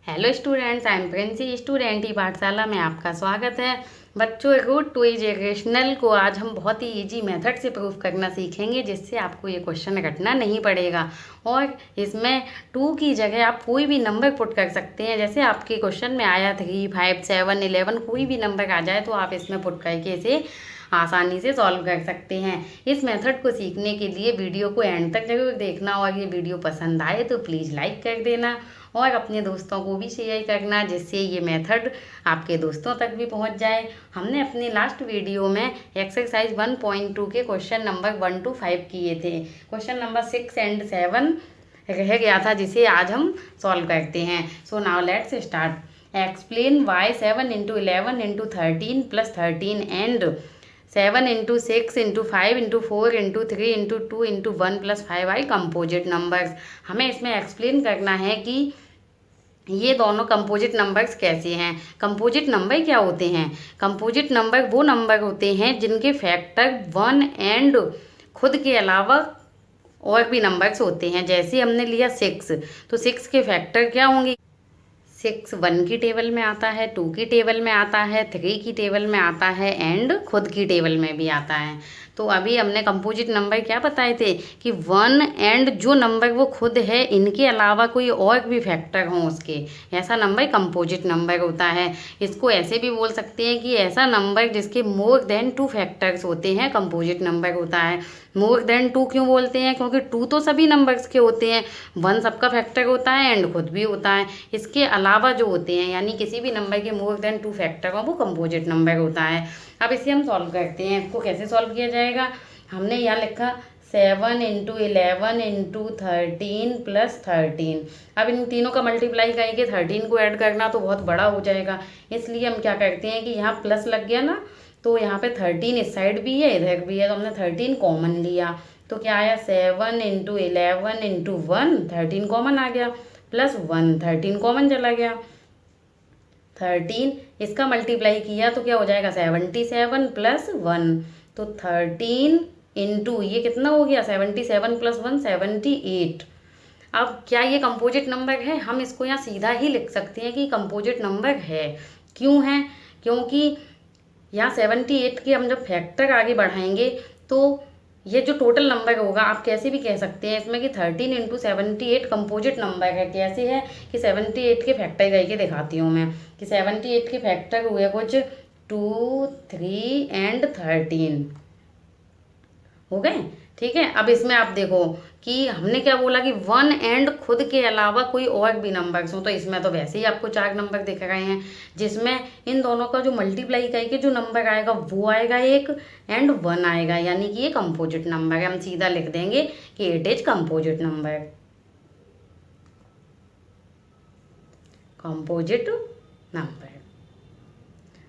Hello students, I am Princy, student ही पाठशाला में आपका स्वागत है। बच्चों, रूट टू इज रेशनल को आज हम बहुत ही इजी मेथड से प्रूफ करना सीखेंगे, जिससे आपको ये क्वेश्चन रटना नहीं पड़ेगा। और इसमें 2 की जगह आप कोई भी नंबर पुट कर सकते हैं। जैसे आपके क्वेश्चन में आया 3, 5, 7, 11, कोई भी नंबर आ जाए तो आप इसमें पुट करके इसे आसानी से सॉल्व कर सकते हैं। इस मेथड को सीखने के लिए वीडियो को एंड तक जरूर देखना, और ये वीडियो पसंद आए तो प्लीज़ लाइक कर देना और अपने दोस्तों को भी शेयर करना, जिससे ये मेथड आपके दोस्तों तक भी पहुंच जाए। हमने अपने लास्ट वीडियो में एक्सरसाइज 1.2 के क्वेश्चन नंबर 1 to 5 किए थे। क्वेश्चन नंबर 6 and 7 रह गया था, जिसे आज हम सॉल्व करते हैं। So now let's start. Explain why 7 into 11 into 13 plus 13 and 7 into 6 into 5 into 4 into 3 into 2 into 1 plus 5 I composite numbers. हमें इसमें एक्सप्लेन करना है कि ये दोनों कंपोजिट नंबर्स कैसे हैं। कंपोजिट नंबर क्या होते हैं? कंपोजिट नंबर वो नंबर होते हैं जिनके फैक्टर 1 एंड खुद के अलावा और भी नंबर्स होते हैं। जैसे हमने लिया 6, तो 6 के फैक्टर क्या होंगे? 6 1 की टेबल में आता है, 2 की टेबल में आता है, 3 की टेबल में आता है एंड खुद की टेबल में भी आता है। तो अभी हमने कंपोजिट नंबर क्या बताए थे कि 1 एंड जो नंबर वो खुद है, इनके अलावा कोई और भी फैक्टर हो उसके, ऐसा नंबर कंपोजिट नंबर होता है। इसको ऐसे भी बोल सकते हैं कि ऐसा नंबर जिसके मोर देन 2 फैक्टर्स होते हैं कंपोजिट नंबर होता है। मोर देन 2 क्यों बोलते हैं? क्योंकि 2 तो सभी नंबर्स के होते हैं, 1 सबका फैक्टर होता है एंड खुद भी होता है। इसके अलावा जो होते हैं, यानी किसी भी नंबर के मोर देन 2 फैक्टर हो, वो कंपोजिट नंबर होता है। अब इसे हम सॉल्व करते हैं। इसको कैसे सॉल्व किया जाएगा? हमने यहाँ लिखा 7 into 11 into 13 plus 13। अब इन तीनों का मल्टीप्लाई करके 13 को ऐड करना तो बहुत बड़ा हो जाएगा, इसलिए हम क्या करते हैं कि यहाँ प्लस लग गया ना, तो यहाँ पे 13 इस साइड भी है, इधर भी है, तो हमने 13 कॉमन लिया। तो क्या आया? 7 into 11 into 1, 13 कॉमन आ गया, प्लस 1, 13 कॉमन चला गया। 13 इसका मल्टीप्लाई किया तो क्या हो जाएगा? 77 प्लस 1। तो 13 इंटू ये कितना हो गया? 77 प्लस 1 78। अब क्या ये कंपोजिट नंबर है? हम इसको यहाँ सीधा ही लिख सकते हैं कि कंपोजिट नंबर है। क्यों है? क्योंकि यहाँ 78 के हम जब फैक्टर आगे बढ़ाएंगे तो ये जो टोटल नंबर होगा, आप कैसे भी कह सकते हैं इसमें कि 13 इंटू 78 कंपोजिट नंबर है। कैसे है कि 78 के फैक्टर करके दिखाती हूँ मैं कि 78 के फैक्टर हुए कुछ 2, 3 एंड 13 हो गए। ठीक है, अब इसमें आप देखो कि हमने क्या बोला कि 1 एंड खुद के अलावा कोई और भी नंबर्स हो, तो इसमें तो वैसे ही आपको 4 नंबर दिख रहे हैं, जिसमें इन दोनों का जो मल्टीप्लाई करके जो नंबर आएगा वो आएगा 1 एंड 1 आएगा, यानी कि ये कंपोजिट नंबर है। हम सीधा लिख देंगे कि it is composite number. Composite number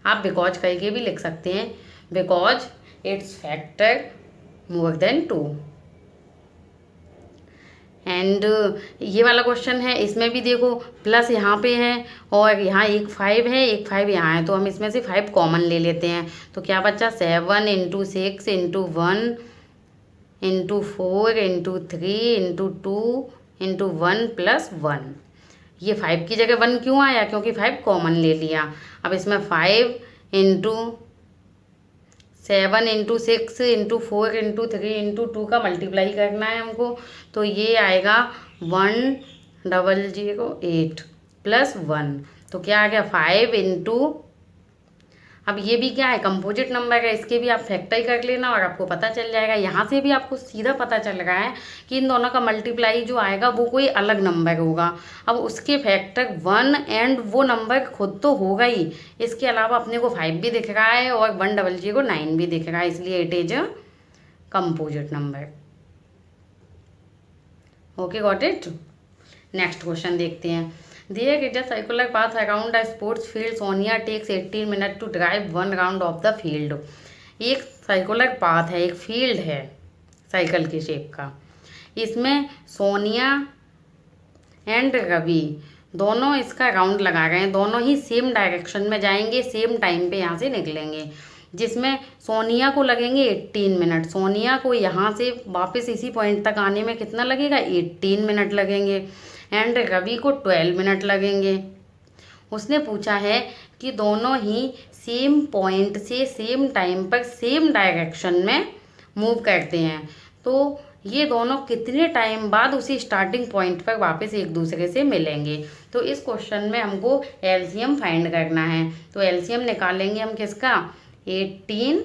आप बिकॉज करके भी लिख सकते हैं, because it's factor more than 2। And ये वाला क्वेश्चन है, इसमें भी देखो प्लस यहाँ पे है और यहाँ एक 5 है, एक 5 यहाँ है, तो हम इसमें से 5 कॉमन ले लेते हैं। तो क्या बचा? 7 into 6 into 1 into 4 into 3 into 2 into 1 plus 1। ये 5 की जगह 1 क्यों आया? क्योंकि 5 कॉमन ले लिया। अब इसमें 5 into 7 into 6 into 4 into 3 into 2 का मल्टीप्लाई करना है हमको, तो ये आएगा 1008 प्लस 1। तो क्या आ गया? 5 इंटू, अब ये भी क्या है? कंपोजिट नंबर है, इसके भी आप फैक्टर कर लेना और आपको पता चल जाएगा। यहाँ से भी आपको सीधा पता चल रहा है कि इन दोनों का मल्टीप्लाई जो आएगा वो कोई अलग नंबर होगा। अब उसके फैक्टर 1 एंड वो नंबर खुद तो होगा ही, इसके अलावा अपने को 5 भी दिख रहा है और 100 भी दिख रहा है, इसलिए it is a composite number. Okay, got it. Next question देखते हैं। दिया कि just circular path around a sports field, Sonia takes 18 minute to drive 1 round of the field. एक सर्कुलर पाथ है, एक फील्ड है साइकिल की शेप का। इसमें सोनिया एंड रवि दोनों इसका राउंड लगा रहे हैं, दोनों ही सेम डायरेक्शन में जाएंगे, सेम टाइम पे यहाँ से निकलेंगे। जिसमें सोनिया को लगेंगे 18 मिनट, सोनिया को यहाँ से वापस इसी पॉइंट तक आने में कितना लगेगा? 18 मिनट लगेंगे। एंड रवि को 12 मिनट लगेंगे। उसने पूछा है कि दोनों ही सेम पॉइंट से सेम टाइम पर सेम डायरेक्शन में मूव करते हैं, तो ये दोनों कितने टाइम बाद उसी स्टार्टिंग पॉइंट पर वापस एक दूसरे से मिलेंगे। तो इस क्वेश्चन में हमको एलसीएम फाइंड करना है। तो एलसीएम निकालेंगे हम किसका, 18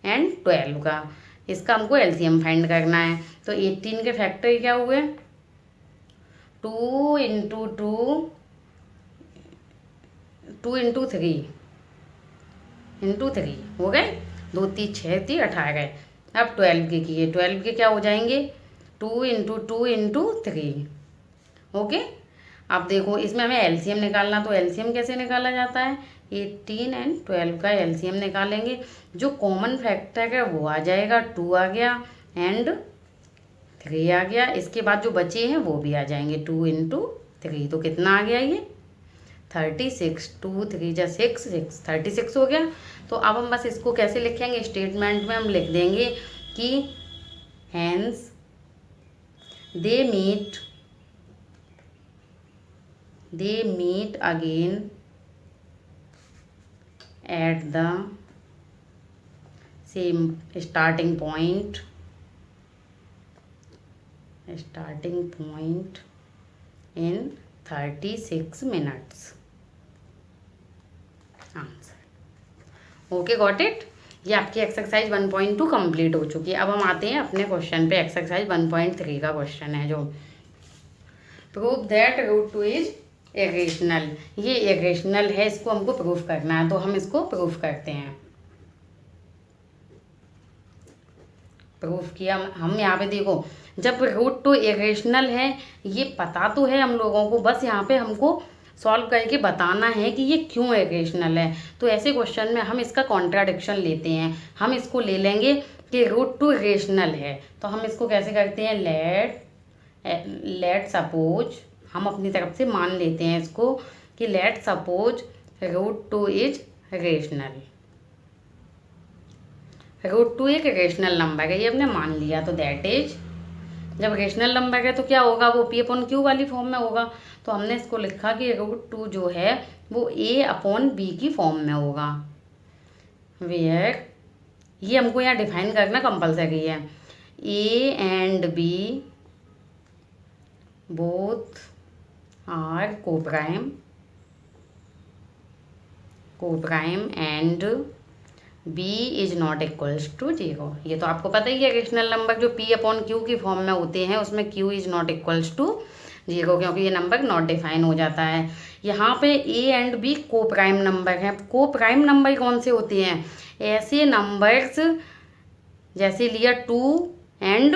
एंड 12 का। इसका हमको एलसीएम फाइंड करना है। तो 18 के फैक्टर क्या हुए, 2 इंटू 2 इंटू 3 हो गए, 2 3 6 3 18। अब 12 के किए, 12 के क्या हो जाएंगे, 2 इंटू 2 इंटू 3। ओके, अब देखो इसमें हमें एलसीएम निकालना, तो एलसीएम कैसे निकाला जाता है, 18 एंड 12 का एलसीएम निकालेंगे। जो कॉमन फैक्टर है वो आ जाएगा, 2 आ गया एंड 3 आ गया। इसके बाद जो बचे हैं वो भी आ जाएंगे, 2 इंटू 3। तो कितना आ गया ये, 36। 2 3 जा 6 36 हो गया। तो अब हम बस इसको कैसे लिखेंगे, स्टेटमेंट में हम लिख देंगे कि hence they meet again at the same starting point in 36 minutes. Answer. Okay, got it. ये आपकी एक्सरसाइज 1.2 कंप्लीट हो चुकी है। अब हम आते हैं अपने क्वेश्चन पे। एक्सरसाइज 1.3 का क्वेश्चन है जो प्रूव दैट √2 इज इरेशनल। ये इरेशनल है, इसको हमको प्रूफ करना है, तो हम इसको प्रूफ करते हैं। प्रूफ किया हम। यहाँ पे देखो, जब √2 इरेशनल है, ये पता तो है हम लोगों को, बस यहाँ पे हमको सॉल्व करके बताना है कि ये क्यों इरेशनल है। तो ऐसे क्वेश्चन में हम इसका कॉन्ट्राडिक्शन लेते हैं। हम इसको ले लेंगे कि √2 इरेशनल है, तो हम इसको कैसे करते हैं, लेट सपोज, हम अपनी तरफ से मान लेते हैं इसको कि लेट सपोज √2 इज रेशनल। √2 एक रेशनल नंबर है, ये हमने मान लिया। तो दैट इज, जब रेशनल नंबर है तो क्या होगा, वो P/Q वाली फॉर्म में होगा। तो हमने इसको लिखा कि √2 जो है वो A/B की फॉर्म में होगा। वेयर, ये हमको यहाँ डिफाइन करना कंपलसरी है। A and B both are coprime and B is not equals to 0। ये तो आपको पता ही है, रेशनल नंबर जो P/Q की फॉर्म में होते हैं उसमें Q is not equals to 0, क्योंकि ये नंबर नॉट डिफाइन हो जाता है। यहाँ पे A एंड B को प्राइम नंबर हैं। को प्राइम नंबर कौन से होते हैं, ऐसे नंबर्स जैसे लिया 2 एंड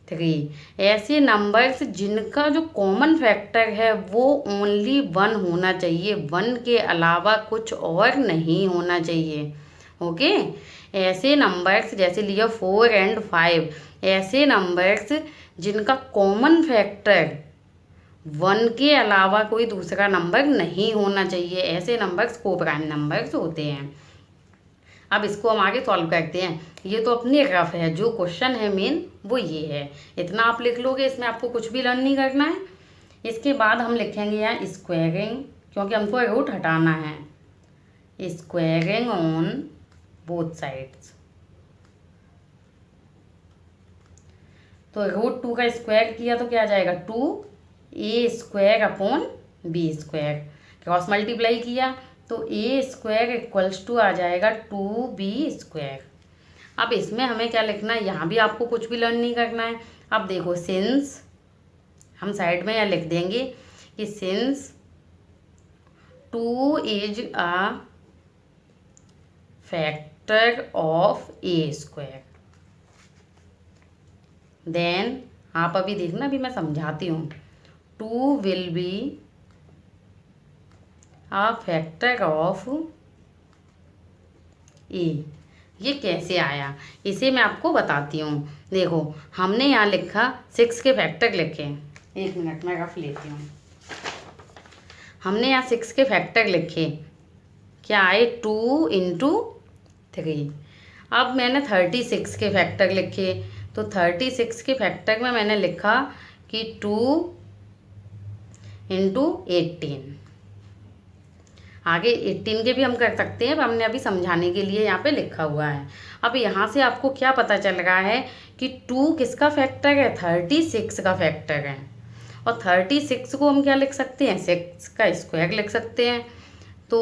3, ऐसे नंबर्स जिनका जो कॉमन फैक्टर है वो ओनली 1 होना चाहिए, 1 के अलावा कुछ और नहीं होना चाहिए। ओके, ऐसे नंबर्स जैसे लिया 4 एंड 5, ऐसे नंबर्स जिनका कॉमन फैक्टर 1 के अलावा कोई दूसरा नंबर नहीं होना चाहिए, ऐसे नंबर्स को प्राइम नंबर्स होते हैं। अब इसको हम आगे सॉल्व करते हैं। ये तो अपनी रफ है, जो क्वेश्चन है मेन वो ये है। इतना आप लिख लोगे, इसमें आपको कुछ भी लर्न नहीं करना है। इसके बाद हम लिखेंगे यहाँ स्क्वायरिंग, क्योंकि हमको रूट हटाना है। Squaring on both sides. तो √2 का स्क्वायर किया तो क्या आ जाएगा, 2a² क्रॉस मल्टीप्लाई किया तो a² इक्वल्स टू आ जाएगा 2b²। अब इसमें हमें क्या लिखना है, यहाँ भी आपको कुछ भी लर्न नहीं करना है। अब देखो, सिंस हम साइड में यहाँ लिख देंगे कि since 2 is a factor of a², then आप अभी देखना, अभी मैं समझाती हूँ। 2 will be a factor of a। ये कैसे आया, इसे मैं आपको बताती हूँ। देखो, हमने यहाँ लिखा 6 के फैक्टर लिखे, 1 मिनट में रफ लेती हूँ। हमने यहाँ 6 के फैक्टर लिखे, क्या आए, 2 इंटू 3। अब मैंने 36 के फैक्टर लिखे, तो 36 के फैक्टर में मैंने लिखा कि 2 इंटू 18। आगे 18 के भी हम कर सकते हैं, पर हमने अभी समझाने के लिए यहाँ पे लिखा हुआ है। अब यहाँ से आपको क्या पता चल रहा है कि 2 किसका फैक्टर है, 36 का फैक्टर है। और 36 को हम क्या लिख सकते हैं, 6 का स्क्वायर लिख सकते हैं। तो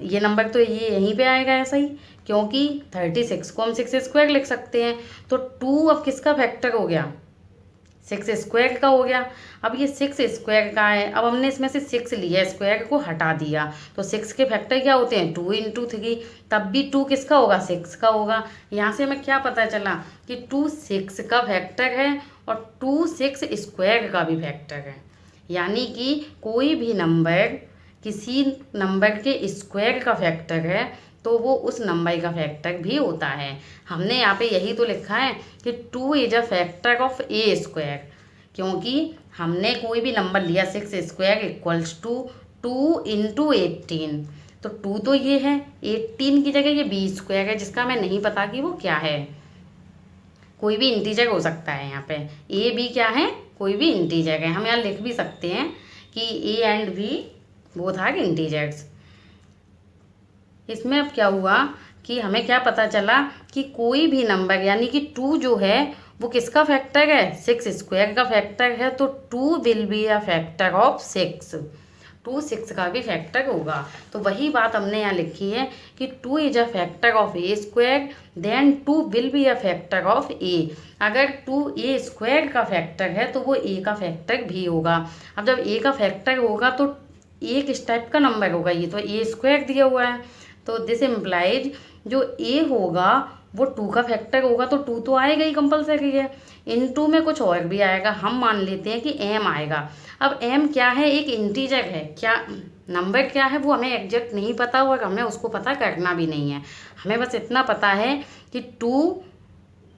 ये नंबर तो ये यहीं पे आएगा ऐसा ही, क्योंकि 36 को हम 6 स्क्वायर लिख सकते हैं। तो 2 अब किसका फैक्टर हो गया, 6 स्क्वायर का हो गया। अब ये 6 स्क्वायर का है, अब हमने इसमें से 6 लिया, स्क्वायर को हटा दिया, तो 6 के फैक्टर क्या होते हैं, 2 × 3, तब भी 2 किसका होगा, 6 का होगा। यहाँ से हमें क्या पता चला कि 2 6 का फैक्टर है और 2 6 स्क्वायर का भी फैक्टर है। यानी कि कोई भी नंबर किसी नंबर के स्क्वायर का फैक्टर है तो वो उस नंबर का फैक्टर भी होता है। हमने यहाँ पे यही तो लिखा है कि 2 is a factor of a square, क्योंकि हमने कोई भी नंबर लिया 6 स्क्वायर इक्वल्स टू 2 × 18, तो 2 तो ये है, 18 की जगह ये बी स्क्वायर है जिसका हमें नहीं पता कि वो क्या है। कोई भी इंटीजर हो सकता है, यहाँ पे ए बी क्या है, कोई भी इंटीजर है। हम यहाँ लिख भी सकते हैं कि A and B both are integers. इसमें अब क्या हुआ कि हमें क्या पता चला कि कोई भी नंबर, यानी कि 2 जो है वो किसका फैक्टर है, 6 स्क्वायर का फैक्टर है, तो 2 will be a factor of 6, 2 6 का भी फैक्टर होगा। तो वही बात हमने यहाँ लिखी है कि 2 is a factor of a square, then 2 will be a factor of a. अगर 2 ए स्क्वायर का फैक्टर है तो वो ए का फैक्टर भी होगा। अब जब ए का फैक्टर होगा तो ए किस टाइप का नंबर होगा, ये तो ए स्क्वायर दिया हुआ है, तो दिस इम्प्लाइज जो ए होगा वो 2 का फैक्टर होगा, तो 2 तो आएगा ही, कंपलसरी है। इनटू में कुछ और भी आएगा, हम मान लेते हैं कि एम आएगा। अब एम क्या है, एक इंटीजर है, क्या नंबर क्या है वो हमें एग्जैक्ट नहीं पता और हमें उसको पता करना भी नहीं है। हमें बस इतना पता है कि 2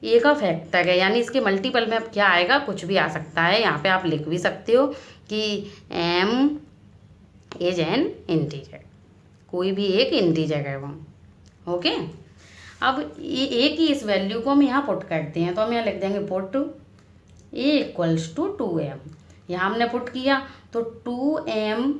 ए का फैक्टर है, यानी इसके मल्टीपल में अब क्या आएगा, कुछ भी आ सकता है। यहाँ पे आप लिख भी सकते हो कि एम इज एन इंटीजर, कोई भी एक इंटीजर है वो। ओके, अब ए की इस वैल्यू को हम यहाँ पुट करते हैं, तो हम यहाँ लिख देंगे put A equals to 2m। यहाँ हमने पुट किया तो 2m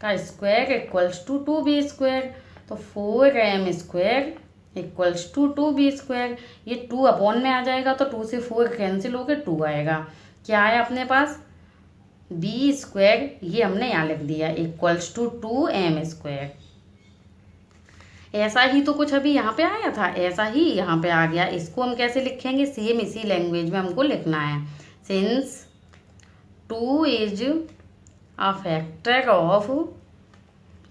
का square equals to 2b square, तो 4m square equals to 2b square. ये 2 अपॉन में आ जाएगा तो 2 से 4 कैंसिल होकर 2 आएगा। क्या है अपने पास, b स्क्वायर, ये हमने यहाँ लिख दिया इक्वल्स टू 2m स्क्वायर। ऐसा ही तो कुछ अभी यहाँ पे आया था, ऐसा ही यहाँ पे आ गया। इसको हम कैसे लिखेंगे, सेम इसी लैंग्वेज में हमको लिखना है। Since 2 is a factor of,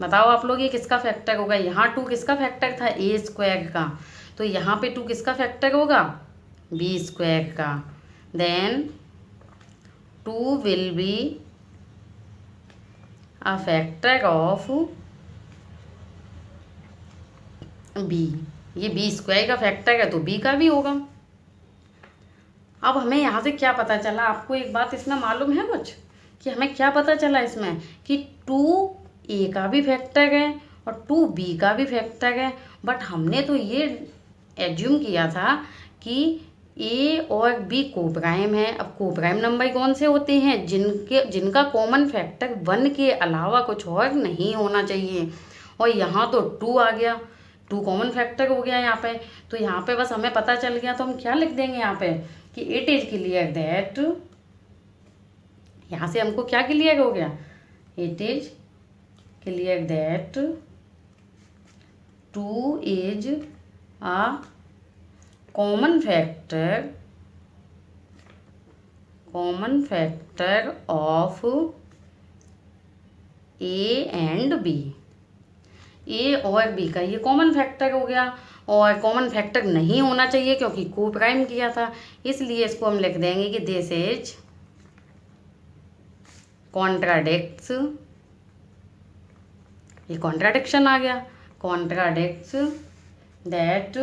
बताओ आप लोग ये किसका फैक्टर होगा, यहाँ 2 किसका फैक्टर था, ए स्क्वायर का, तो यहाँ पे 2 किसका फैक्टर होगा, बी स्क्वायर का। Then 2 will be a factor of b, ये बी स्क्वायर का फैक्टर है तो बी का भी होगा। अब हमें यहाँ से क्या पता चला, आपको एक बात इसमें मालूम है कुछ, कि हमें क्या पता चला इसमें कि 2 ए का भी फैक्टर है और 2 बी का भी फैक्टर है। बट हमने तो ये एज्यूम किया था कि ए और बी कोप्राइम है। अब कोप्राइम नंबर कौन से होते हैं, जिनका कॉमन फैक्टर 1 के अलावा कुछ और नहीं होना चाहिए। और यहाँ तो 2 आ गया, 2 कॉमन फैक्टर हो गया यहाँ पे, तो यहाँ पे बस हमें पता चल गया, तो हम क्या लिख देंगे यहाँ पे कि इट इज क्लियर दैट, यहाँ से हमको क्या क्लियर हो गया, it is clear that 2 is a common factor of a and b. A और बी का ये कॉमन फैक्टर हो गया, और कॉमन फैक्टर नहीं होना चाहिए क्योंकि को प्राइम किया था, इसलिए इसको हम लिख देंगे कि दिस इज कॉन्ट्राडिक्ट्स, ये कॉन्ट्राडिक्शन आ गया, कॉन्ट्राडिक्ट्स दैट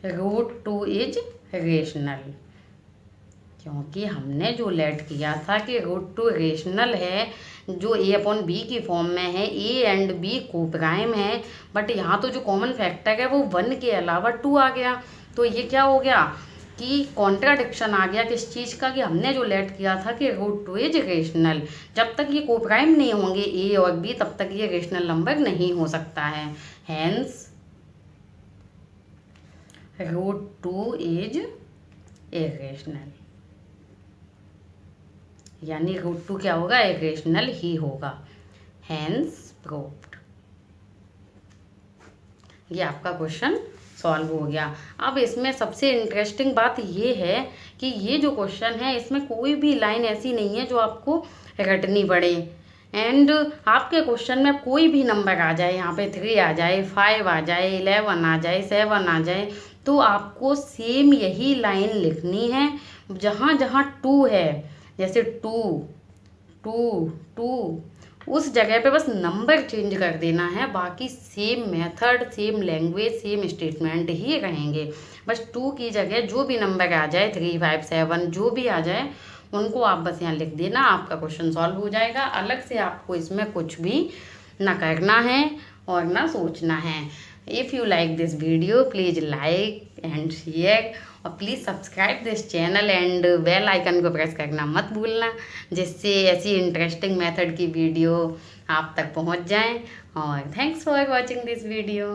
√2 इज रेशनल। क्योंकि हमने जो लेट किया था कि √2 रेशनल है, जो ए अपॉन बी की फॉर्म में है, ए एंड बी को प्राइम है, बट यहाँ तो जो कॉमन फैक्टर है वो 1 के अलावा 2 आ गया। तो ये क्या हो गया कि कॉन्ट्राडिक्शन आ गया किस चीज़ का, कि हमने जो लेट किया था कि रूट टू इज रेशनल, जब तक ये कोप्राइम नहीं होंगे ए और बी तब तक ये रेशनल नंबर नहीं हो सकता है। Hence root two is irrational, यानी रूट टू क्या होगा, इरेशनल ही होगा। Hence proved. ये आपका क्वेश्चन सॉल्व हो गया। अब इसमें सबसे इंटरेस्टिंग बात ये है कि ये जो क्वेश्चन है इसमें कोई भी लाइन ऐसी नहीं है जो आपको रटनी पड़े। एंड आपके क्वेश्चन में कोई भी नंबर आ जाए, यहाँ पे 3 आ जाए, 5 आ जाए, 11 आ जाए, 7 आ जाए, तो आपको सेम यही लाइन लिखनी है। जहाँ जहाँ 2 है, जैसे 2 2 2, उस जगह पे बस नंबर चेंज कर देना है, बाकी same method, same language, same statement ही रहेंगे। बस 2 की जगह जो भी नंबर आ जाए, 3 5 7 जो भी आ जाए उनको आप बस यहाँ लिख देना, आपका क्वेश्चन सॉल्व हो जाएगा। अलग से आपको इसमें कुछ भी ना करना है और ना सोचना है। If you like this video please like and share, और please subscribe this channel and bell icon को प्रेस करना मत भूलना, जिससे ऐसी इंटरेस्टिंग मेथड की वीडियो आप तक पहुंच जाएं। और thanks for watching this video.